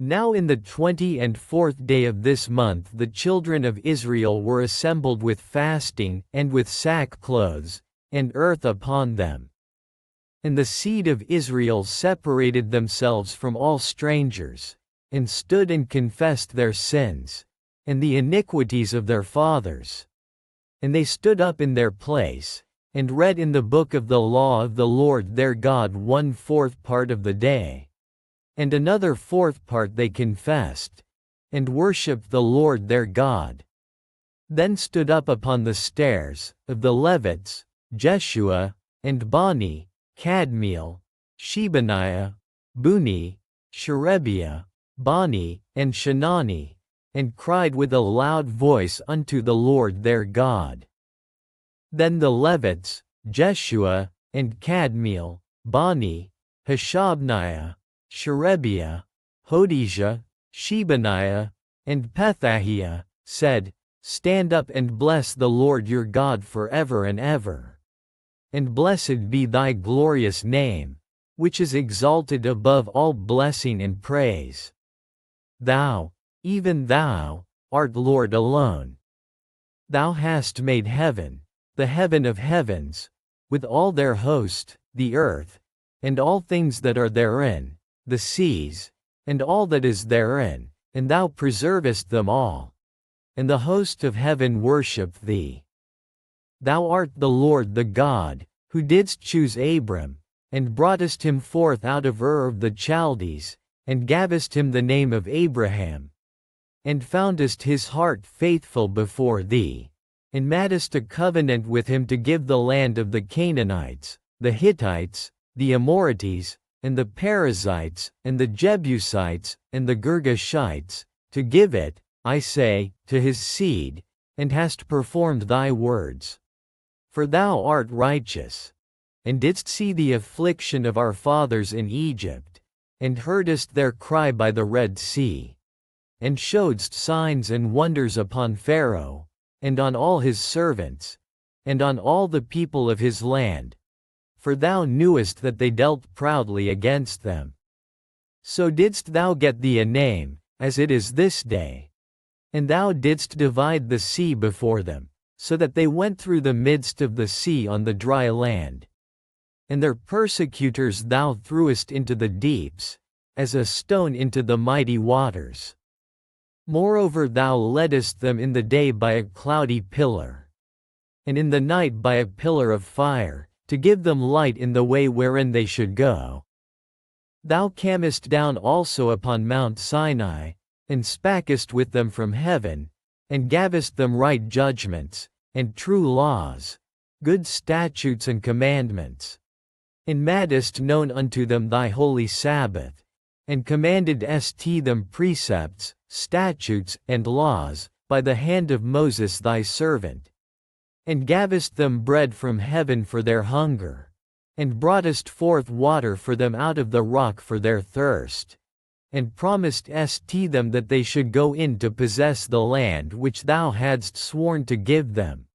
Now in the 24th day of this month the children of Israel were assembled with fasting, and with sackcloths, and earth upon them. And the seed of Israel separated themselves from all strangers, and stood and confessed their sins, and the iniquities of their fathers. And they stood up in their place, and read in the book of the law of the Lord their God 1/4 part of the day. And another 4th part they confessed, and worshipped the Lord their God. Then stood up upon the stairs of the Levites, Jeshua, and Bani, Kadmiel, Shebaniah, Buni, Sherebiah, Bani, and Shanani, and cried with a loud voice unto the Lord their God. Then the Levites, Jeshua, and Kadmiel, Bani, Hashabniah, Sherebiah, Hodijah, Shebaniah, and Pethahiah, said, Stand up and bless the Lord your God forever and ever. And blessed be thy glorious name, which is exalted above all blessing and praise. Thou, even thou, art Lord alone. Thou hast made heaven, the heaven of heavens, with all their host, the earth, and all things that are therein, the seas, and all that is therein, and thou preservest them all. And the host of heaven worship thee. Thou art the Lord the God, who didst choose Abram, and broughtest him forth out of Ur of the Chaldees, and gavest him the name of Abraham. And foundest his heart faithful before thee, and madest a covenant with him to give the land of the Canaanites, the Hittites, the Amorites, and the Perizzites, and the Jebusites, and the Girgashites, to give it, I say, to his seed, and hast performed thy words. For thou art righteous, and didst see the affliction of our fathers in Egypt, and heardest their cry by the Red Sea, and showedst signs and wonders upon Pharaoh, and on all his servants, and on all the people of his land. For thou knewest that they dealt proudly against them. So didst thou get thee a name, as it is this day. And thou didst divide the sea before them, so that they went through the midst of the sea on the dry land. And their persecutors thou threwest into the deeps, as a stone into the mighty waters. Moreover thou leddest them in the day by a cloudy pillar, and in the night by a pillar of fire, to give them light in the way wherein they should go. Thou camest down also upon Mount Sinai, and spakest with them from heaven, and gavest them right judgments, and true laws, good statutes and commandments. And madest known unto them thy holy Sabbath, and commandedst them precepts, statutes, and laws, by the hand of Moses thy servant. And gavest them bread from heaven for their hunger, and broughtest forth water for them out of the rock for their thirst, and promisedst them that they should go in to possess the land which thou hadst sworn to give them.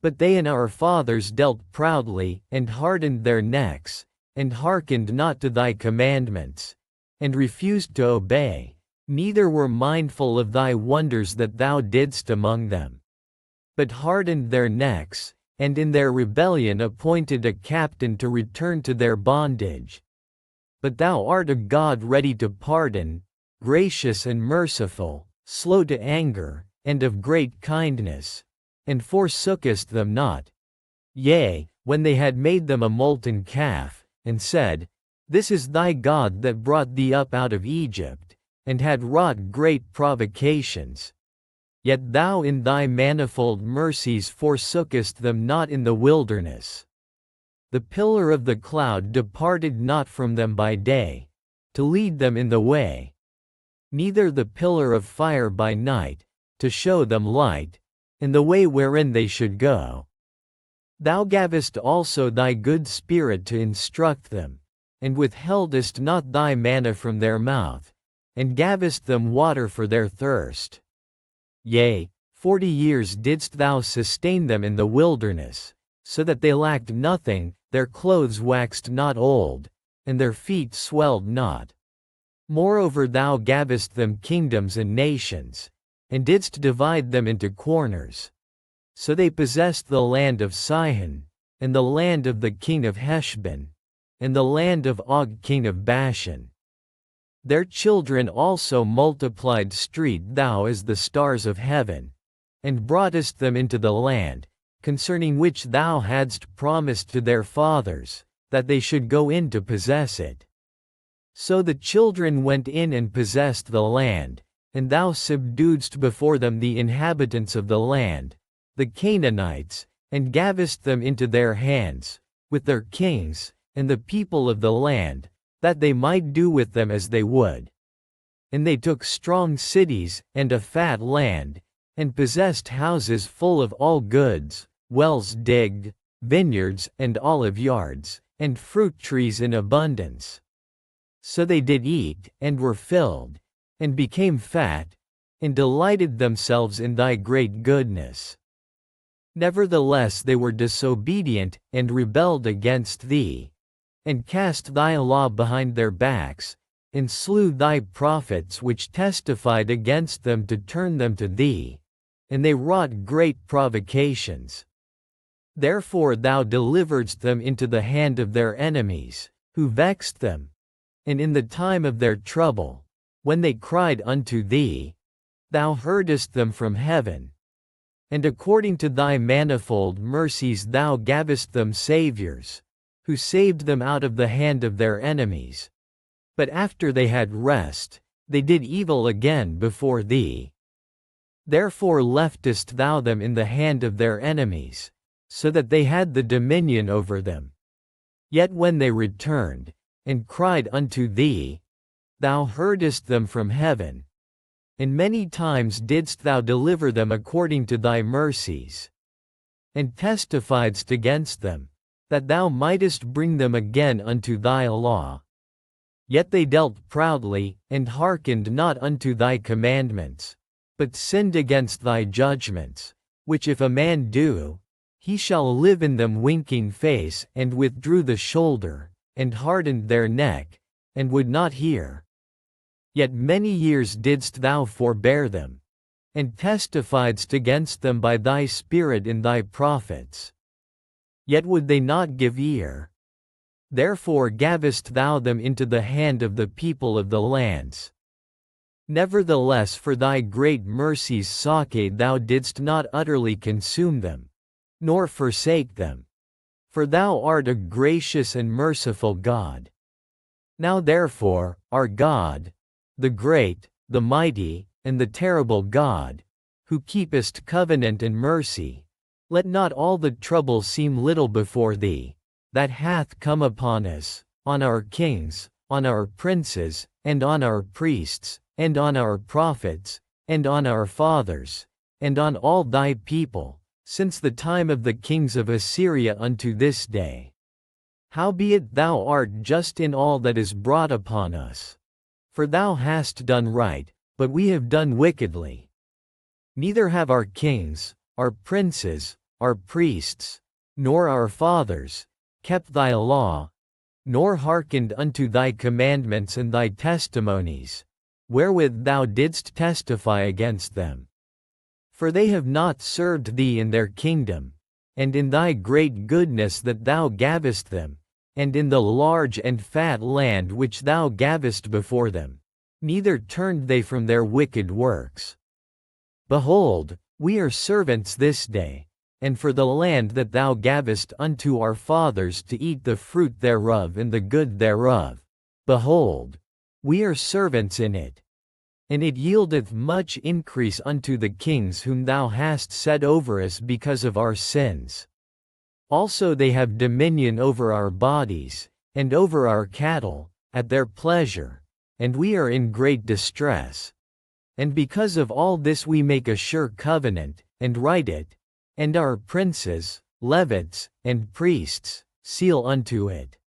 But they and our fathers dealt proudly, and hardened their necks, and hearkened not to thy commandments, and refused to obey, neither were mindful of thy wonders that thou didst among them, but hardened their necks, and in their rebellion appointed a captain to return to their bondage. But thou art a God ready to pardon, gracious and merciful, slow to anger, and of great kindness, and forsookest them not. Yea, when they had made them a molten calf, and said, This is thy God that brought thee up out of Egypt, and had wrought great provocations. Yet thou in thy manifold mercies forsookest them not in the wilderness. The pillar of the cloud departed not from them by day, to lead them in the way, neither the pillar of fire by night, to show them light, in the way wherein they should go. Thou gavest also thy good Spirit to instruct them, and withheldest not thy manna from their mouth, and gavest them water for their thirst. Yea, 40 years didst thou sustain them in the wilderness, so that they lacked nothing, their clothes waxed not old, and their feet swelled not. Moreover thou gavest them kingdoms and nations, and didst divide them into corners. So they possessed the land of Sihon, and the land of the king of Heshbon, and the land of Og king of Bashan. Their children also multiplied street thou as the stars of heaven, and broughtest them into the land, concerning which thou hadst promised to their fathers, that they should go in to possess it. So the children went in and possessed the land, and thou subduedst before them the inhabitants of the land, the Canaanites, and gavest them into their hands, with their kings, and the people of the land, that they might do with them as they would. And they took strong cities, and a fat land, and possessed houses full of all goods, wells digged, vineyards and olive yards, and fruit trees in abundance. So they did eat, and were filled, and became fat, and delighted themselves in thy great goodness. Nevertheless they were disobedient, and rebelled against thee, and cast thy law behind their backs, and slew thy prophets which testified against them to turn them to thee, and they wrought great provocations. Therefore thou deliveredst them into the hand of their enemies, who vexed them. And in the time of their trouble, when they cried unto thee, thou heardest them from heaven. And according to thy manifold mercies thou gavest them saviors, who saved them out of the hand of their enemies. But after they had rest, they did evil again before thee. Therefore leftest thou them in the hand of their enemies, so that they had the dominion over them. Yet when they returned, and cried unto thee, thou heardest them from heaven. And many times didst thou deliver them according to thy mercies, and testifiedst against them, that thou mightest bring them again unto thy law. Yet they dealt proudly, and hearkened not unto thy commandments, but sinned against thy judgments, which if a man do, he shall live in them, winking face, and withdrew the shoulder, and hardened their neck, and would not hear. Yet many years didst thou forbear them, and testifiedst against them by thy Spirit in thy prophets. Yet would they not give ear. Therefore gavest thou them into the hand of the people of the lands. Nevertheless for thy great mercies sake thou didst not utterly consume them, nor forsake them. For thou art a gracious and merciful God. Now therefore, our God, the great, the mighty, and the terrible God, who keepest covenant and mercy, let not all the trouble seem little before thee, that hath come upon us, on our kings, on our princes, and on our priests, and on our prophets, and on our fathers, and on all thy people, since the time of the kings of Assyria unto this day. Howbeit thou art just in all that is brought upon us. For thou hast done right, but we have done wickedly. Neither have our kings, our princes, our priests, nor our fathers, kept thy law, nor hearkened unto thy commandments and thy testimonies, wherewith thou didst testify against them. For they have not served thee in their kingdom, and in thy great goodness that thou gavest them, and in the large and fat land which thou gavest before them, neither turned they from their wicked works. Behold, we are servants this day, and for the land that thou gavest unto our fathers to eat the fruit thereof and the good thereof, behold, we are servants in it. And it yieldeth much increase unto the kings whom thou hast set over us because of our sins. Also they have dominion over our bodies, and over our cattle, at their pleasure, and we are in great distress. And because of all this we make a sure covenant, and write it, and our princes, Levites, and priests, seal unto it.